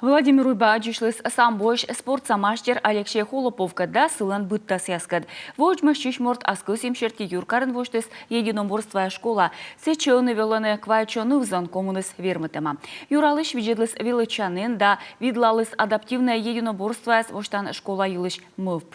Владимир Уйба жүшлес сам бойш спортсамаштер Алексей Холоповка да сылан быттас яскад. Вожмаш чушморт аскус имшерти юркарын воштес единоборства школа. Сечены веланы квайчоны взон коммунис вермытема. Юралыш виджедлес величанын да видлалыс адаптивное единоборство с воштан школа юлыш мывп.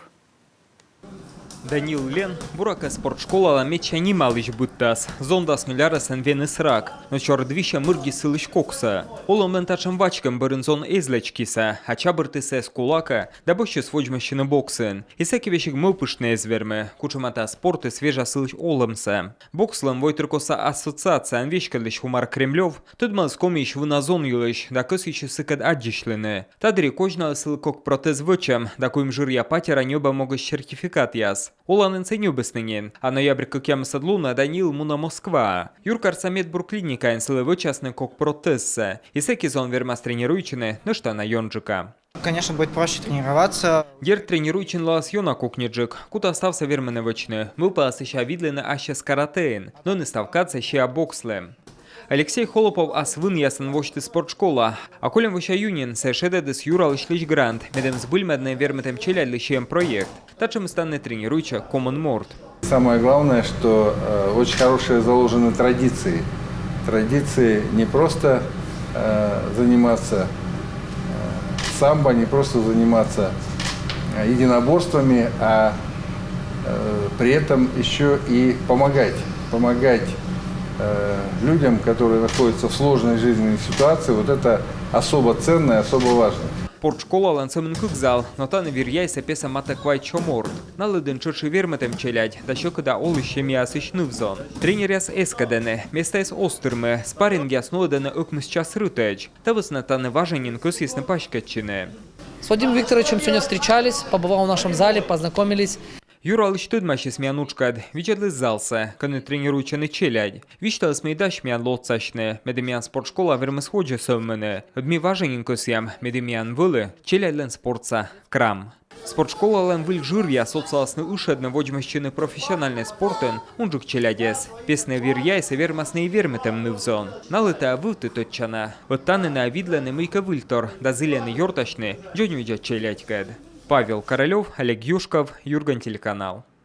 Данил Лен, бурака спортшкола меча немалыш быттас. Зондас миллярасан вены срак. Но чордвища мырги сылыш кокса. Олом лентачем вачкам бырынзон эзлечкиса. А чабыртыса с кулака, да боще сводьмащины боксын. И всякий вещик мылпышные звермы. Кучумата спорты свежа сылыш олымса. Бокслам войтеркоса ассоциация вещкалыш хумар Кремлев. Тут малскомищ выназон юлыш, да косища сыкад аджишлены. Тадри кожна сылкок протез вычам, да коим жирья патера неба могут сертификат яс. Оланын ценю беснынен, а ноябрь кем садлуна Данил муна Москва. Юркар самет бурклиника инсылы вычасны кок протезса. И всякий зон вермас тренируйчины, ну что на йонджика. Конечно, будет проще тренироваться. Гер тренируйчин лас йона кукнеджик, куда остався вермены вычны. Мы паасыща видлены аще с каратеин, но не ставкаться ща боксле. Алексей Холопов асвын ясын вошты спортшкола. А колем воща юнин сэшедедес юралыш лиш грант, медем сбыльмедне верметем челядлищем проект. Тачем станет тренируйча Common Mort. Самое главное, что очень хорошие заложены традиции. Традиции не просто заниматься самбо, не просто заниматься единоборствами, а при этом еще и помогать людям, которые находятся в сложной жизненной ситуации. Вот это особо ценно и особо важно. Спортшкола ланцемен кыкзал, но та наверяйся песа матаквай чоморт. Налыдын чочи верметем челядь, да еще когда олыщеми асыщны взон. Тренеряс эскадене, места с острмы, спарринги основаны окмыс час рытач. Та высната важенин кус ясны пачкатчины. С Владимиром Викторовичем сегодня встречались, побывал в нашем зале, познакомились. Юралыш тыдмаши смянучкад, вичадлы залса, каны тренируйчаны челядь. Вичталыс мейдаш мян лоцашны, медемян спортшкола вермыс ходжа сövмыны. Дми важенин косям, медемян вылы, челядьлен спортса крам. Спортшкола лен выль жирья социалсны ушедны воджмащины профессиональный спортен, унжук челядес. Песны вирьяйся вермасны верметем нывзон. Налыта вылты тотчана. Вот таны на видлены мыйка выльтор, да зылены йорташны, джонюджа челядькад. Павел Королев, Олег Юшков, Юрган телеканал.